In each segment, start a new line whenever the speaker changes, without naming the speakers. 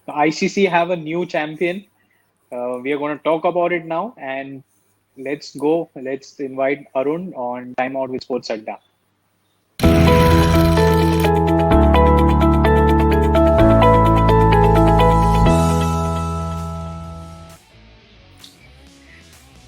ICC have a new champion. We are going to talk about it now, and let's go. Let's invite Arun on Time Out with Sports Adda.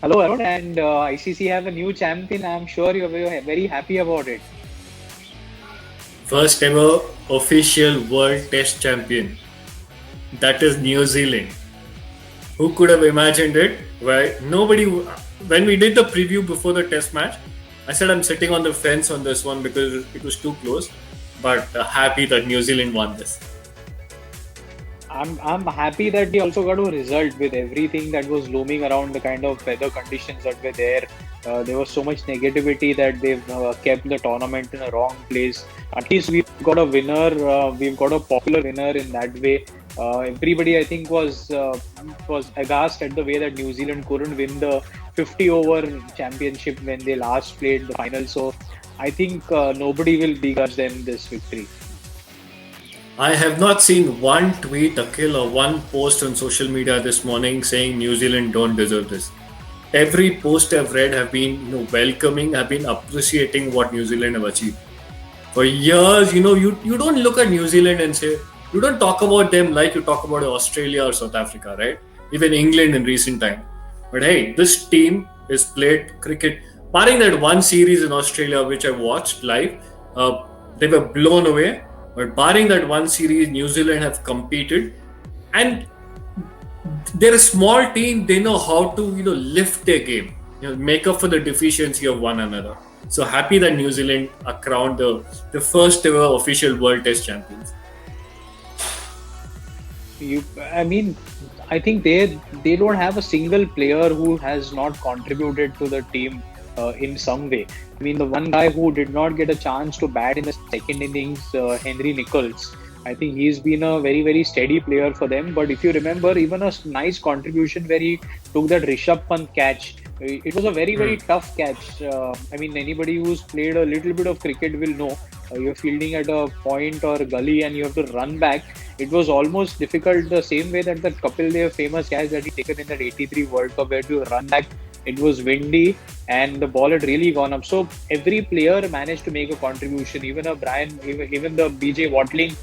Hello, Arun, and ICC have a new champion. I'm sure you're very happy about it.
First ever official World Test Champion. That is New Zealand. Who could have imagined it? Why nobody. When we did the preview before the Test match, I said I'm sitting on the fence on this one because it was too close. But happy that New Zealand won this.
I'm happy that we also got a result with everything that was looming around the kind of weather conditions that were there. There was so much negativity that they've kept the tournament in a wrong place. At least we've got a winner. We've got a popular winner in that way. Everybody, I think, was aghast at the way that New Zealand couldn't win the 50 over championship when they last played the final. So I think nobody will begrudge them this victory.
I have not seen one tweet, Akhil, or one post on social media this morning saying New Zealand don't deserve this. Every post I've read have been welcoming, have been appreciating what New Zealand have achieved. For years, you don't look at New Zealand and say, you don't talk about them like you talk about Australia or South Africa, right? Even England in recent time. But hey, this team is played cricket. Barring that one series in Australia, which I watched live, they were blown away. But barring that one series, New Zealand have competed, and they're a small team. They know how to lift their game, make up for the deficiency of one another. So happy that New Zealand are crowned the first ever official World Test champions.
I mean, I think they don't have a single player who has not contributed to the team in some way. I mean, the one guy who did not get a chance to bat in the second innings, Henry Nicholls. I think he's been a very steady player for them. But if you remember, even a nice contribution where he took that Rishabh Pant catch. It was a very tough catch. I mean, anybody who's played a little bit of cricket will know. You're fielding at a point or gully and you have to run back. It was almost difficult the same way that the Kapil Dev famous catch that he taken in that '83 World Cup where to run back. It was windy and the ball had really gone up. So every player managed to make a contribution. Even a Brian, even the BJ Watling,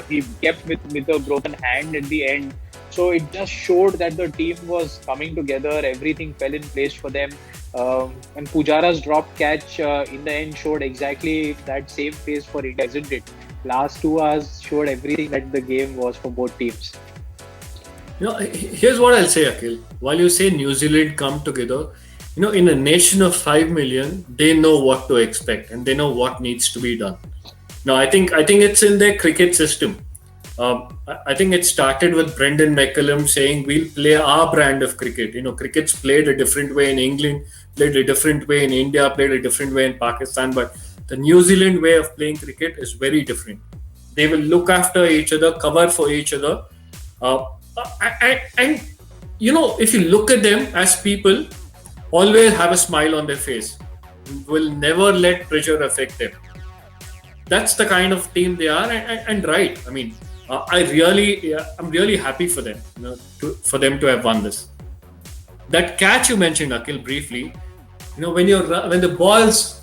he kept with a broken hand at the end. So it just showed that the team was coming together. Everything fell in place for them. And Pujara's drop catch in the end showed exactly that same pace for India, isn't it? Last 2 hours showed everything that the game was for both teams.
Here's what I'll say, Akhil. While you say New Zealand come together, in a nation of 5 million, they know what to expect and they know what needs to be done. Now, I think it's in their cricket system. I think it started with Brendan McCullum saying we'll play our brand of cricket. Cricket's played a different way in England, played a different way in India, played a different way in Pakistan, but the New Zealand way of playing cricket is very different. They will look after each other, cover for each other. Uh, and if you look at them as people, always have a smile on their face. Will never let pressure affect them. That's the kind of team they are, and right. I mean, I'm really happy for them, for them to have won this. That catch you mentioned, Akhil, briefly. When the ball's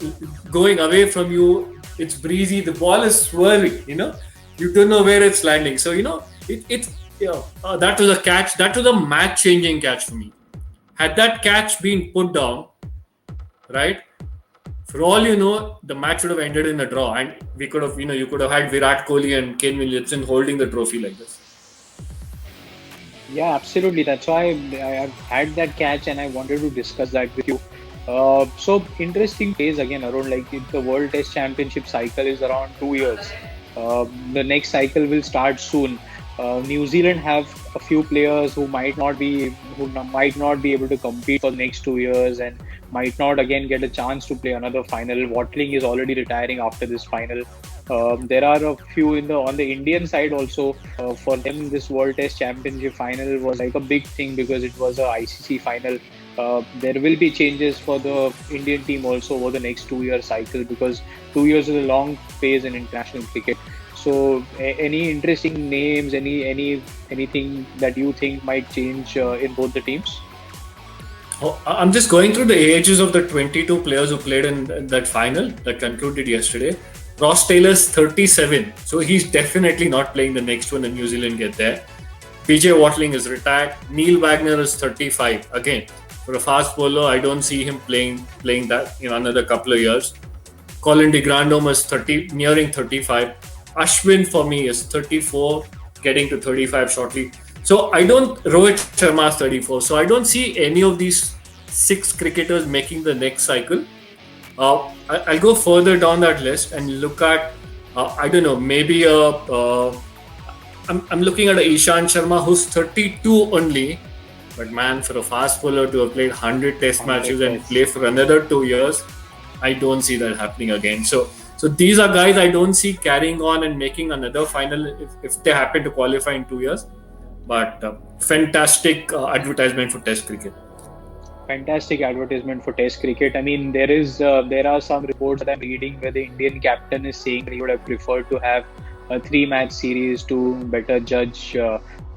going away from you, it's breezy. The ball is swirling. You don't know where it's landing. So that was a catch. That was a match-changing catch for me. Had that catch been put down, right? For all you know, the match would have ended in a draw, and we could have, you could have had Virat Kohli and Kane Williamson holding the trophy like this.
Yeah, absolutely. That's why I've had that catch and I wanted to discuss that with you. So interesting phase again around like the World Test Championship cycle is around 2 years. The next cycle will start soon. New Zealand have a few players who might not be able to compete for the next 2 years and might not again get a chance to play another final. Watling is already retiring after this final. There are a few on the Indian side also. For them, this World Test Championship final was like a big thing because it was a ICC final. There will be changes for the Indian team also over the next 2 year cycle because 2 years is a long phase in international cricket. So, any interesting names, anything that you think might change in both the teams?
I'm just going through the ages of the 22 players who played in that final that concluded yesterday. Ross Taylor's 37, so he's definitely not playing the next one, and New Zealand get there. PJ Watling is retired. Neil Wagner is 35. Again, for a fast bowler, I don't see him playing that in another couple of years. Colin de Grandhomme is 30, nearing 35. Ashwin for me is 34, getting to 35 shortly. So I don't. Rohit Sharma is 34. So I don't see any of these 6 cricketers making the next cycle. I'll go further down that list and look at. I don't know. Maybe I'm looking at a Ishant Sharma who's 32 only. But man, for a fast bowler to have played 100 Test matches and play for another 2 years, I don't see that happening again. So these are guys I don't see carrying on and making another final if they happen to qualify in 2 years. But fantastic advertisement for Test cricket.
Fantastic advertisement for Test cricket. I mean, there are some reports that I'm reading where the Indian captain is saying he would have preferred to have a 3-match series to better judge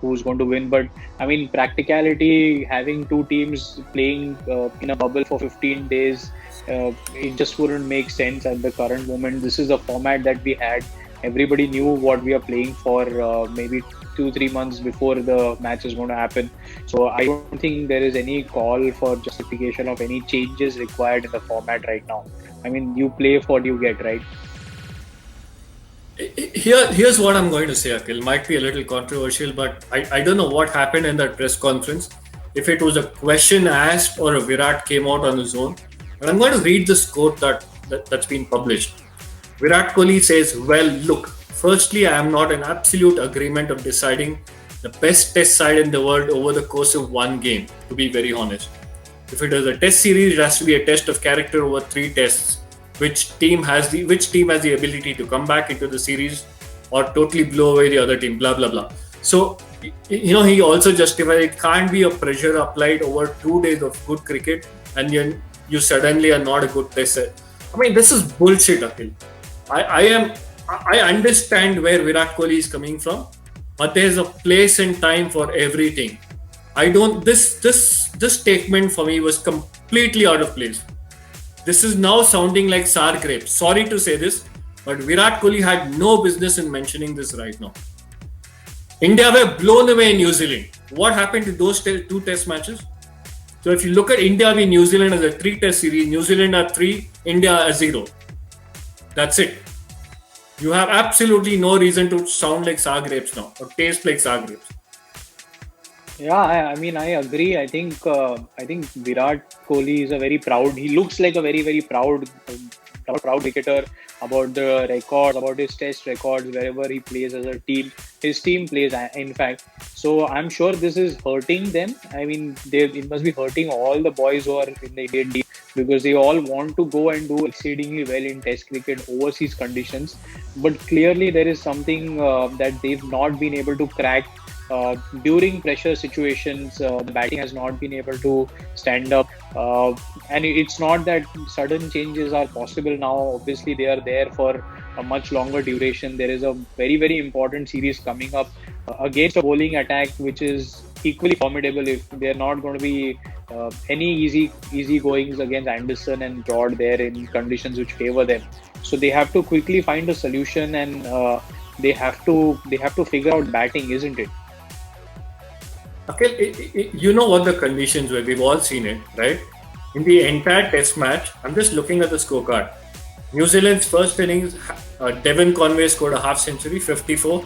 who's going to win. But I mean, practicality, having 2 teams playing in a bubble for 15 days, it just wouldn't make sense at the current moment. This is a format that we had. Everybody knew what we are playing for. Maybe 2-3 months before the match is going to happen. So I don't think there is any call for justification of any changes required in the format right now. I mean, you play for what you get, right?
Here's what I'm going to say, Akhil. Might be a little controversial, but I don't know what happened in that press conference. If it was a question asked or a Virat came out on his own. But I'm going to read this quote that's been published. Virat Kohli says, well, look, firstly, I am not in absolute agreement of deciding the best test side in the world over the course of one game, to be very honest. If it is a test series, it has to be a test of character over 3 tests. Which team has the ability to come back into the series or totally blow away the other team, blah, blah, blah. So, he also justified it can't be a pressure applied over 2 days of good cricket and you suddenly are not a good test set. I mean, this is bullshit, Akhil. I understand where Virat Kohli is coming from, but there's a place and time for everything. This statement for me was completely out of place. This is now sounding like sour grapes. Sorry to say this, but Virat Kohli had no business in mentioning this right now. India were blown away in New Zealand. What happened to those 2 test matches? So if you look at India v New Zealand as a 3 test series, New Zealand are 3, India are 0. That's it. You have absolutely no reason to sound like sour grapes now or taste like sour grapes.
Yeah, I mean, I agree. I think Virat Kohli is a very proud. He looks like a very, very proud cricketer about the records, about his test records, wherever he plays as a team. His team plays, in fact. So I'm sure this is hurting them. I mean, it must be hurting all the boys who are in the Indian team because they all want to go and do exceedingly well in test cricket overseas conditions. But clearly there is something that they've not been able to crack. During pressure situations, the batting has not been able to stand up, and it's not that sudden changes are possible now. Obviously, they are there for a much longer duration. There is a very, very important series coming up against a bowling attack, which is equally formidable. If they're not going to be any easy goings against Anderson and Broad there in conditions which favor them, so they have to quickly find a solution, and they have to figure out batting, isn't it?
Okay, you know what the conditions were. We've all seen it, right? In the entire test match, I'm just looking at the scorecard. New Zealand's first innings, Devon Conway scored a half century, 54.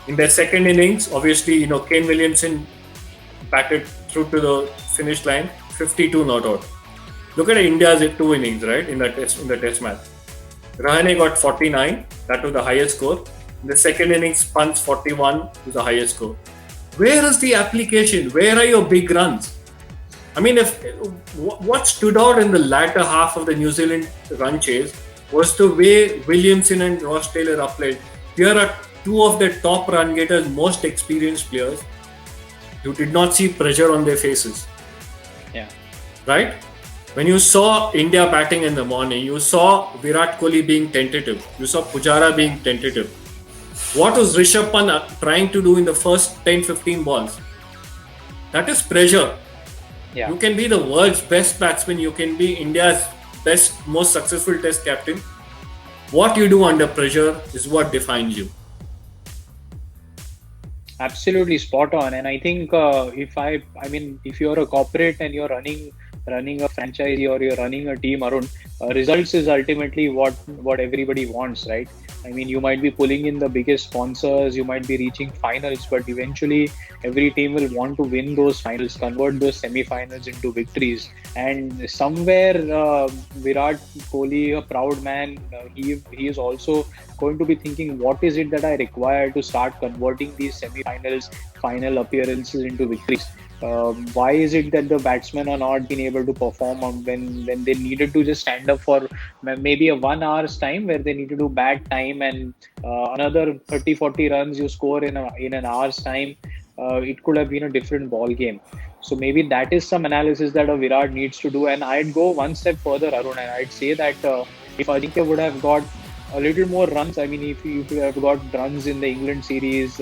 In their second innings, obviously, Kane Williamson batted through to the finish line, 52 not out. Look at India's 2 innings, right, in the test match. Rahane got 49, that was the highest score. In the second innings, Pant's 41 was the highest score. Where is the application? Where are your big runs? I mean, what stood out in the latter half of the New Zealand run chase was the way Williamson and Ross Taylor applied. Here are 2 of the top run getters, most experienced players. You did not see pressure on their faces.
Yeah.
Right? When you saw India batting in the morning, you saw Virat Kohli being tentative. You saw Pujara being tentative. What was Rishabh Pant trying to do in the first 10-15 balls? That is pressure.
Yeah.
You can be the world's best batsman, you can be India's best, most successful test captain. What you do under pressure is what defines you.
Absolutely spot on. And I think I mean, if you're a corporate and you're running a franchise or you're running a team, Arun, results is ultimately what everybody wants, right? I mean, you might be pulling in the biggest sponsors, you might be reaching finals, but eventually every team will want to win those finals, convert those semi-finals into victories. And somewhere, Virat Kohli, a proud man, he is also going to be thinking, what is it that I require to start converting these semi-finals, final appearances into victories? Why is it that the batsmen are not being able to perform when they needed to just stand up for maybe a 1 hour's time, where they need to do bad time, and another 30-40 runs you score in an hour's time? It could have been a different ball game. So maybe that is some analysis that a Virat needs to do. And I'd go one step further, Arun, and I'd say that if Ajinkya would have got a little more runs, I mean, if you have got runs in the England series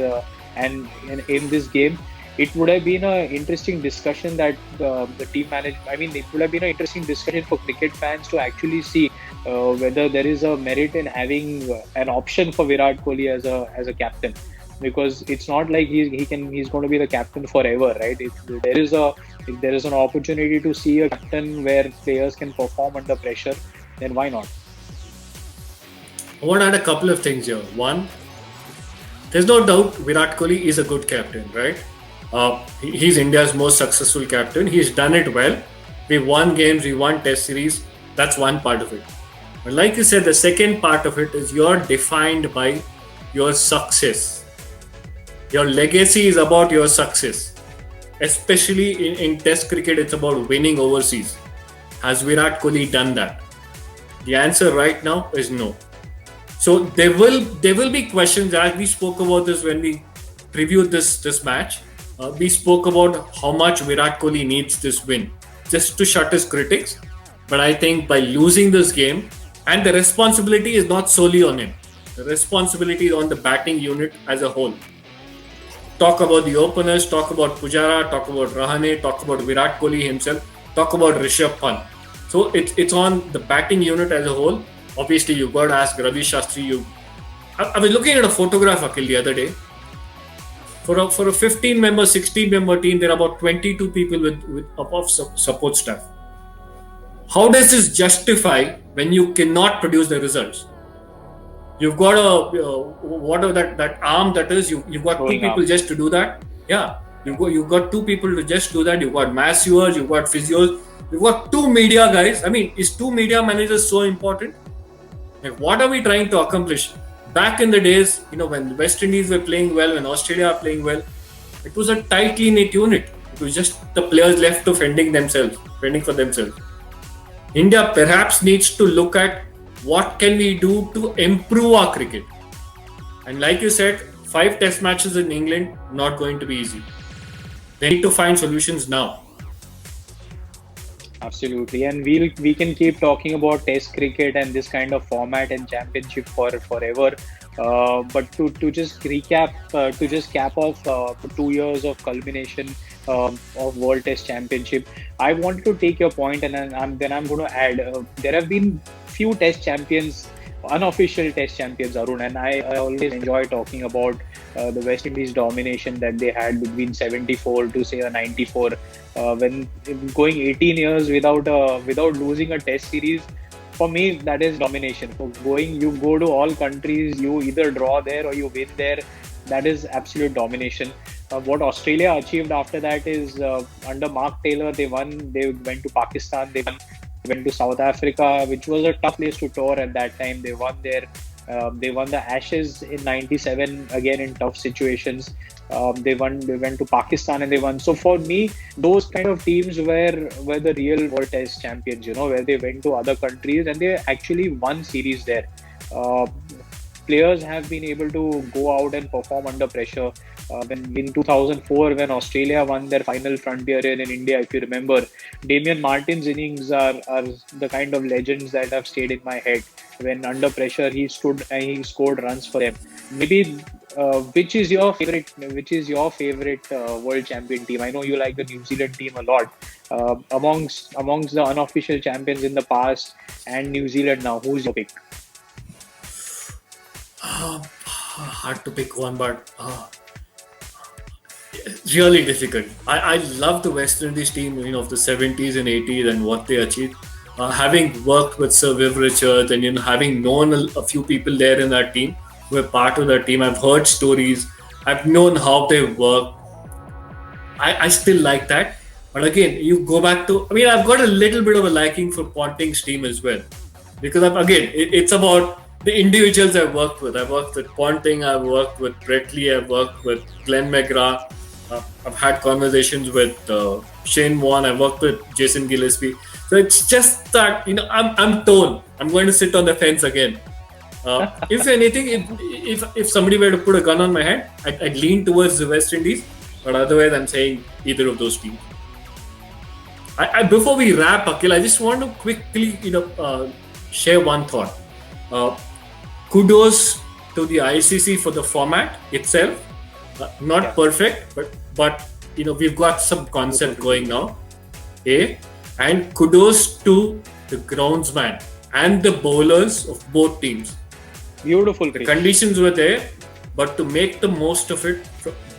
and in this game, it would have been an interesting discussion that the team managed. I mean, it would have been an interesting discussion for cricket fans to actually see whether there is a merit in having an option for Virat Kohli as a captain, because it's not like he's going to be the captain forever, right? If there is an opportunity to see a captain where players can perform under pressure, then why not?
I want to add a couple of things here. One, there's no doubt Virat Kohli is a good captain, right? He's India's most successful captain. He's done it well. We won games, we won test series. That's one part of it. But like you said, the second part of it is you're defined by your success. Your legacy is about your success. Especially in test cricket, it's about winning overseas. Has Virat Kohli done that? The answer right now is no. So there will be questions, as we spoke about this when we previewed this match. We spoke about how much Virat Kohli needs this win just to shut his critics. But I think by losing this game, and the responsibility is not solely on him, the responsibility is on the batting unit as a whole. Talk about the openers, talk about Pujara, talk about Rahane, talk about Virat Kohli himself, talk about Rishabh Pant. So it's on the batting unit as a whole. Obviously, you've got to ask Ravi Shastri. I was looking at a photograph, Akhil, the other day. For a 15-member, 16-member team, there are about 22 people with above support staff. How does this justify when you cannot produce the results? You've got whatever that arm that is. You've got two people just to do that. Yeah, you've got two people to just do that. You've got masseurs, you've got physios, you've got two media guys. I mean, is two media managers so important? Like, what are we trying to accomplish? Back in the days, when West Indies were playing well, when Australia are playing well, it was a tightly knit unit. It was just the players left to fending for themselves. India perhaps needs to look at what can we do to improve our cricket. And like you said, 5 test matches in England, not going to be easy. They need to find solutions now.
Absolutely, and we can keep talking about Test cricket and this kind of format and championship for forever. But to just recap, to just cap off 2 years of culmination of World Test Championship, I wanted to take your point, and then I'm going to add. There have been few Test champions, unofficial Test champions, Arun, and I always enjoy talking about the West Indies domination that they had between 74 to say a 94, when going 18 years without losing a Test series. For me, that is domination. For you go to all countries, you either draw there or you win there. That is absolute domination. What Australia achieved after that is under Mark Taylor, they won. They went to Pakistan. They went to South Africa, which was a tough place to tour at that time. They won there. They won the Ashes in '97 again in tough situations. They won. They went to Pakistan and they won. So for me, those kind of teams were the real World Test champions. Where they went to other countries and they actually won series there. Uh, Players have been able to go out and perform under pressure. When in 2004, when Australia won their final frontier in India, if you remember, Damian Martin's innings are the kind of legends that have stayed in my head. When under pressure, he stood and he scored runs for them. Maybe which is your favorite? Which is your favorite world champion team? I know you like the New Zealand team a lot. Amongst the unofficial champions in the past and New Zealand now, who's your pick?
Hard to pick one, but really difficult. I love the West Indies team, of the 70s and 80s and what they achieved. Having worked with Sir Viv Richards and having known a few people there in that team who are part of that team, I've heard stories. I've known how they work. I still like that. But again, you go back to. I mean, I've got a little bit of a liking for Ponting's team as well, because it's about the individuals I've worked with. I've worked with Ponting, I've worked with Bretley, I've worked with Glenn McGrath. I've had conversations with Shane Warne. I've worked with Jason Gillespie. So it's just that I'm torn. I'm going to sit on the fence again. If anything, if somebody were to put a gun on my head, I'd lean towards the West Indies. But otherwise, I'm saying either of those teams. Before we wrap, Akhil, I just want to quickly share one thought. Kudos to the ICC for the format itself. Not perfect, but we've got some concept going now. And kudos to the groundsman and the bowlers of both teams.
Beautiful.
The conditions were there, but to make the most of it,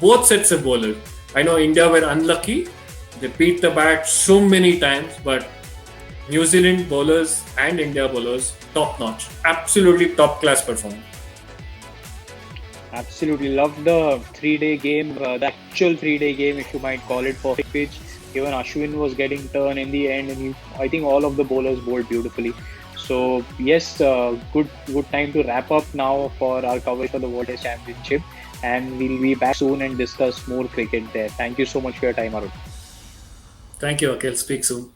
both sets of bowlers. I know India were unlucky. They beat the bat so many times, but New Zealand bowlers and India bowlers, top notch. Absolutely top class performance.
Absolutely love the 3-day game, the actual 3-day game, if you might call it, for pitch. Even Ashwin was getting turn in the end, and I think all of the bowlers bowled beautifully. So yes, good time to wrap up now for our coverage for the World Test Championship, and we'll be back soon and discuss more cricket there. Thank you so much for your time, Arun.
Thank you, Akhil. Speak soon.